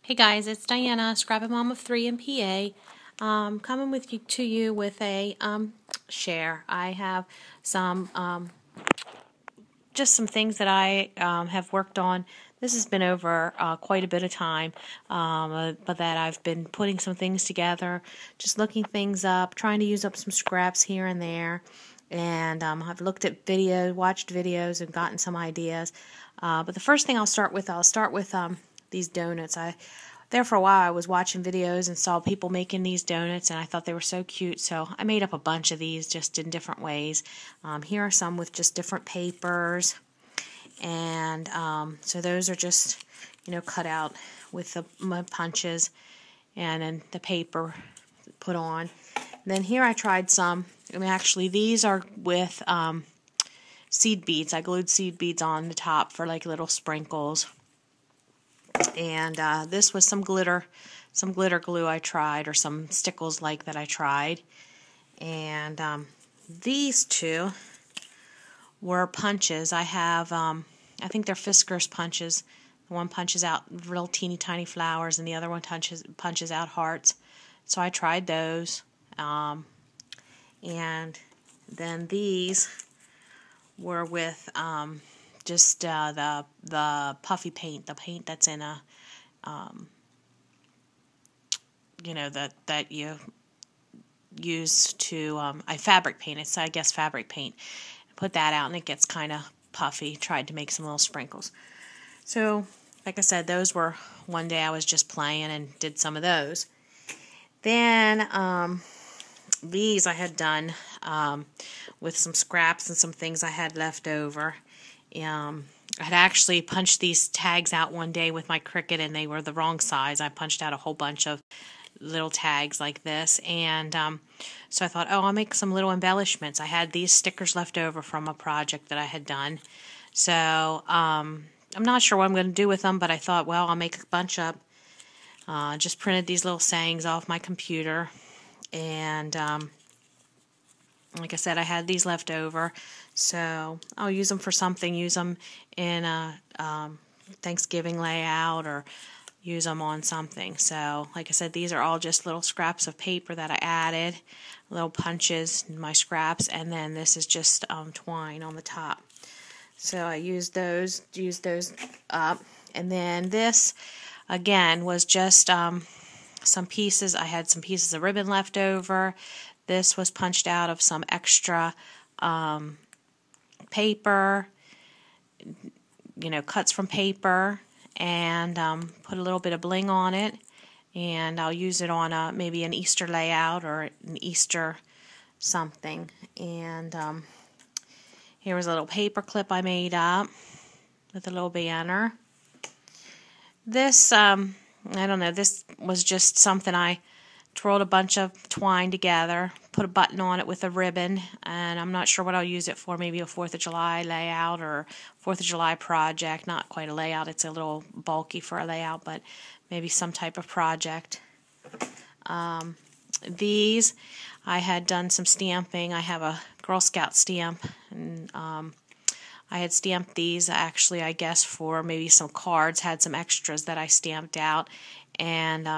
Hey guys, it's Diana, Scrappy Mom of 3 in PA. Coming to you with a share. I have some just some things that I have worked on. This has been over quite a bit of time, but that I've been putting some things together, just looking things up, trying to use up some scraps here and there. And I've looked at videos, watched videos, and gotten some ideas. But the first thing I'll start with these donuts. There for a while I was watching videos and saw people making these donuts, and I thought they were so cute, so I made up a bunch of these just in different ways. Here are some with just different papers, and so those are just, cut out with the mud punches and then the paper put on. And then here I tried some. Actually these are with seed beads. I glued seed beads on the top for like little sprinkles. And this was some glitter glue I tried, or some stickles like that I tried. And these two were punches. I have, I think they're Fiskars punches. The one punches out real teeny tiny flowers, and the other one punches out hearts. So I tried those. And then these were with just the puffy paint, the paint that's in a, that you use to, I fabric paint. It's, I guess, fabric paint. Put that out and it gets kind of puffy. Tried to make some little sprinkles. So, like I said, those were one day I was just playing and did some of those. Then these I had done with some scraps and some things I had left over. I had actually punched these tags out one day with my Cricut, and they were the wrong size. I punched out a whole bunch of little tags like this, and so I thought, I'll make some little embellishments. I had these stickers left over from a project that I had done, so I'm not sure what I'm going to do with them, but I thought, well, I'll make a bunch up. Just printed these little sayings off my computer, and like I said, I had these left over, so I'll use them for something. Use them in a Thanksgiving layout, or use them on something. So, like I said, these are all just little scraps of paper that I added, little punches in my scraps, and then this is just twine on the top. So I used those up, and then this, again, was just some pieces. I had some pieces of ribbon left over. This was punched out of some extra paper, cuts from paper, and put a little bit of bling on it. And I'll use it on maybe an Easter layout or an Easter something. And here was a little paper clip I made up with a little banner. This, I don't know, this was just something I twirled a bunch of twine together, put a button on it with a ribbon, and I'm not sure what I'll use it for. Maybe a 4th of July layout or 4th of July project. Not quite a layout, it's a little bulky for a layout, but maybe some type of project. These, I had done some stamping. I have a Girl Scout stamp, and I had stamped these actually, I guess, for maybe some cards. Had some extras that I stamped out, and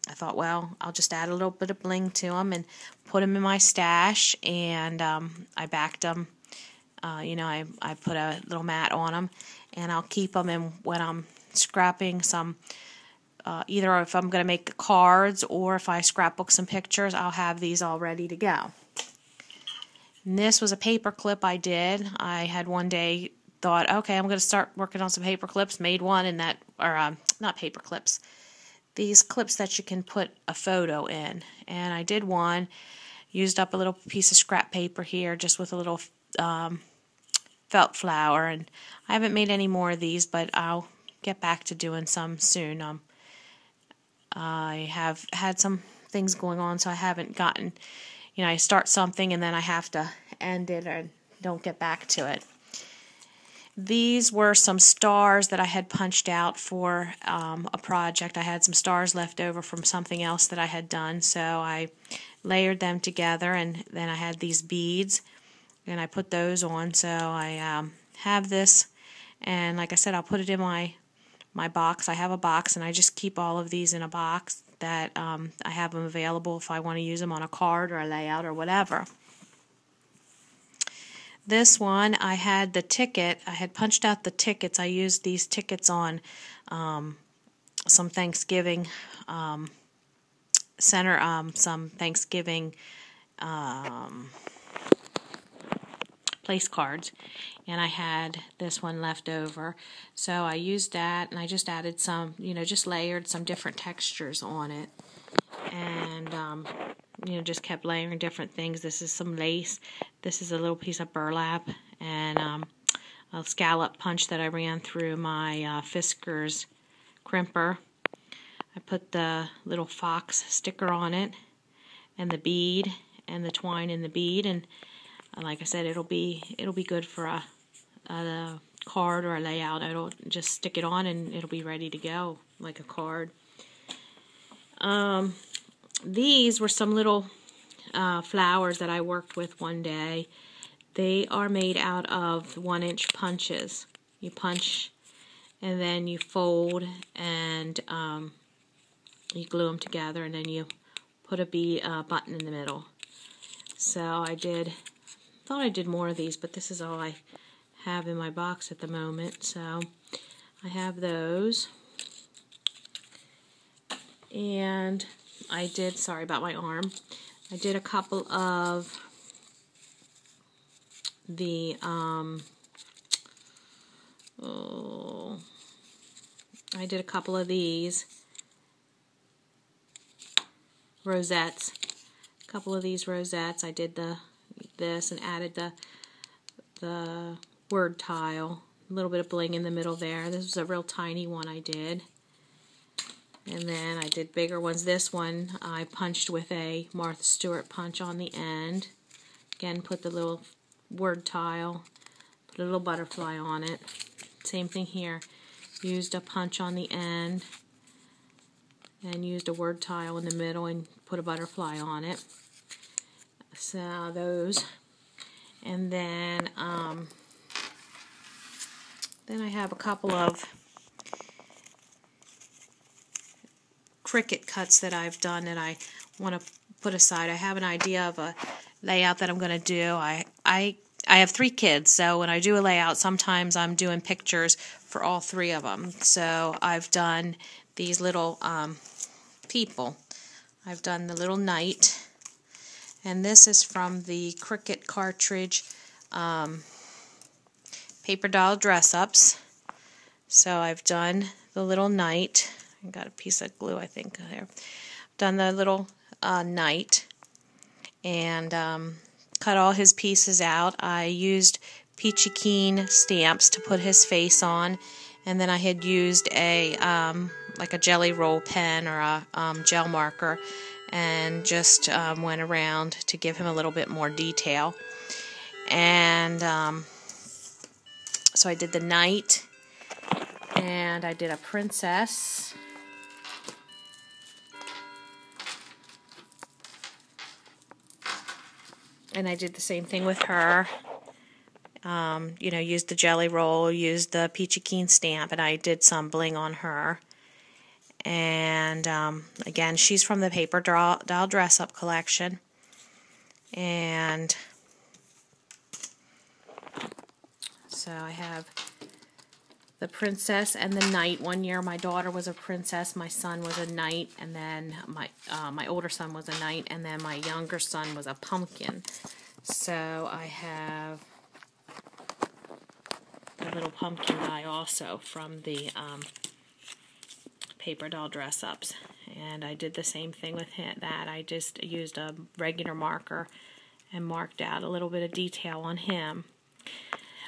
I thought, well, I'll just add a little bit of bling to them and put them in my stash, and I backed them. I put a little mat on them, and I'll keep them in when I'm scrapping some, either if I'm going to make cards or if I scrapbook some pictures, I'll have these all ready to go. And this was a paper clip I did. I had one day thought, okay, I'm going to start working on some paper clips. Made one, and that, or not paper clips, these clips that you can put a photo in. And I did one, used up a little piece of scrap paper here just with a little felt flower, and I haven't made any more of these, but I'll get back to doing some soon. I have had some things going on, so I haven't gotten, I start something and then I have to end it and don't get back to it. These were some stars that I had punched out for a project. I had some stars left over from something else that I had done, so I layered them together, and then I had these beads, and I put those on. So I have this, and like I said, I'll put it in my my box. I have a box, and I just keep all of these in a box that I have them available if I want to use them on a card or a layout or whatever. This one, I had the ticket. I had punched out the tickets. I used these tickets on some Thanksgiving some Thanksgiving place cards, and I had this one left over, so I used that, and I just added some, just layered some different textures on it, and just kept layering different things. This is some lace, this is a little piece of burlap, and a scallop punch that I ran through my Fiskars crimper. I put the little fox sticker on it, and the bead, and the twine in the bead, and like I said, it'll be good for a card or a layout. It'll just stick it on, and it'll be ready to go like a card. These were some little flowers that I worked with one day. They are made out of 1-inch punches. You punch, and then you fold, and you glue them together, and then you put a button in the middle. So I thought I did more of these, but this is all I have in my box at the moment. So I have those. And I did, sorry about my arm, I did a couple of the, I did a couple of these rosettes. A couple of these rosettes. I did this and added the word tile. A little bit of bling in the middle there. This was a real tiny one I did. And then I did bigger ones. This one I punched with a Martha Stewart punch on the end. Again, put the little word tile, put a little butterfly on it. Same thing here. Used a punch on the end and used a word tile in the middle and put a butterfly on it. So those. And then I have a couple of Cricut cuts that I've done that I want to put aside. I have an idea of a layout that I'm going to do. I have 3 kids, so when I do a layout, sometimes I'm doing pictures for all 3 of them. So I've done these little people. I've done the little knight, and this is from the Cricut cartridge paper doll dress-ups. So I've done the little knight. I got a piece of glue, I think, there. Done the little knight, and cut all his pieces out. I used Peachy Keen stamps to put his face on, and then I had used a like a jelly roll pen or a gel marker, and just went around to give him a little bit more detail. And so I did the knight, and I did a princess. And I did the same thing with her. Used the jelly roll, used the Peachy Keen stamp, and I did some bling on her. And again, she's from the Paper Doll Dress-Up collection. And so I have the princess and the knight. One year my daughter was a princess, my son was a knight, and then my older son was a knight, and then my younger son was a pumpkin. So I have a little pumpkin guy also from the Paper Doll Dress-Ups. And I did the same thing with that. I just used a regular marker and marked out a little bit of detail on him.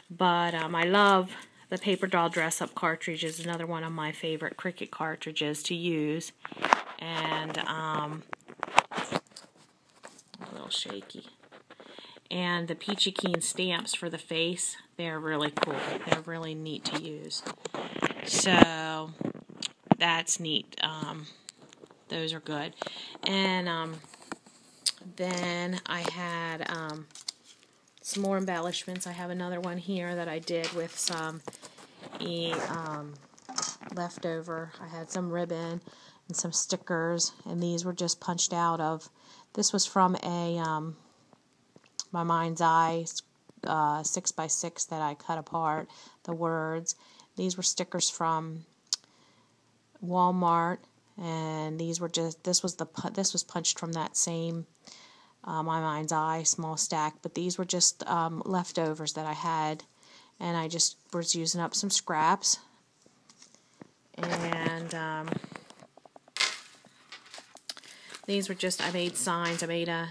But I love the Paper Doll Dress-Up cartridge. Is another one of my favorite Cricut cartridges to use. And a little shaky. And the Peachy Keen stamps for the face, they're really cool. They're really neat to use. So that's neat. Those are good. And then I had some more embellishments. I have another one here that I did with some left over. I had some ribbon and some stickers, and these were just punched out of, this was from a My Mind's Eye 6x6 that I cut apart, the words. These were stickers from Walmart, and these were just, this was punched from that same My Mind's Eye small stack, but these were just leftovers that I had, and I just was using up some scraps. And these were just, I made signs. I made a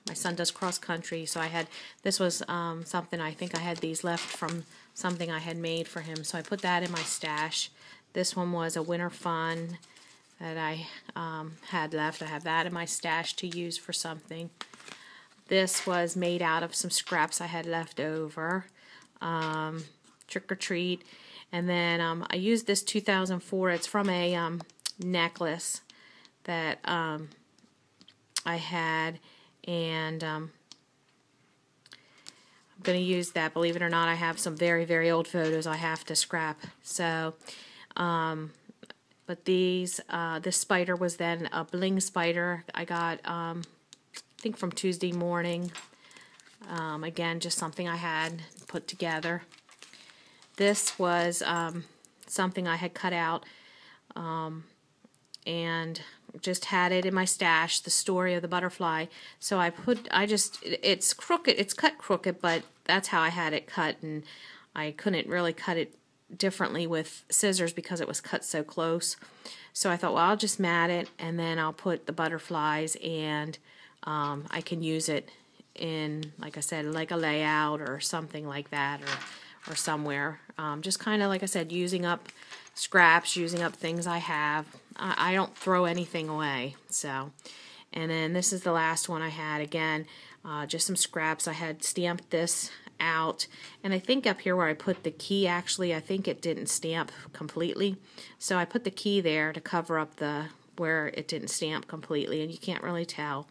my son does cross country, so I had, this was something, I think I had these left from something I had made for him, so I put that in my stash. This one was a winter fun that I had left. I have that in my stash to use for something. This was made out of some scraps I had left over. Trick or Treat. And then I used this 2004. It's from a necklace that I had, and I'm going to use that. Believe it or not, I have some very, very old photos I have to scrap. So, but these, this spider was then a bling spider I got, I think from Tuesday Morning. Again, just something I had put together. This was something I had cut out and just had it in my stash, the story of the butterfly. So it's crooked, it's cut crooked, but that's how I had it cut, and I couldn't really cut it differently with scissors because it was cut so close. So I thought, well, I'll just mat it, and then I'll put the butterflies, and I can use it in, like I said, like a layout or something like that, or somewhere. Just kind of, like I said, using up scraps, using up things I have. I don't throw anything away. So, and then this is the last one I had. Again, just some scraps. I had stamped this out, and I think up here where I put the key, actually, I think it didn't stamp completely. So I put the key there to cover up where it didn't stamp completely, and you can't really tell.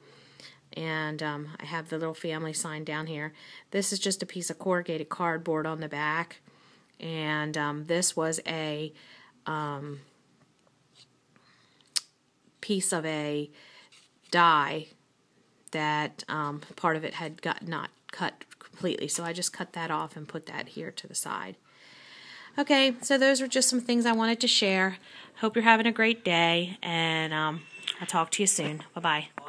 And I have the little family sign down here. This is just a piece of corrugated cardboard on the back, and this was a piece of a die that part of it had not cut completely, so I just cut that off and put that here to the side. Okay, so those were just some things I wanted to share. Hope you're having a great day, and I'll talk to you soon. Bye-bye.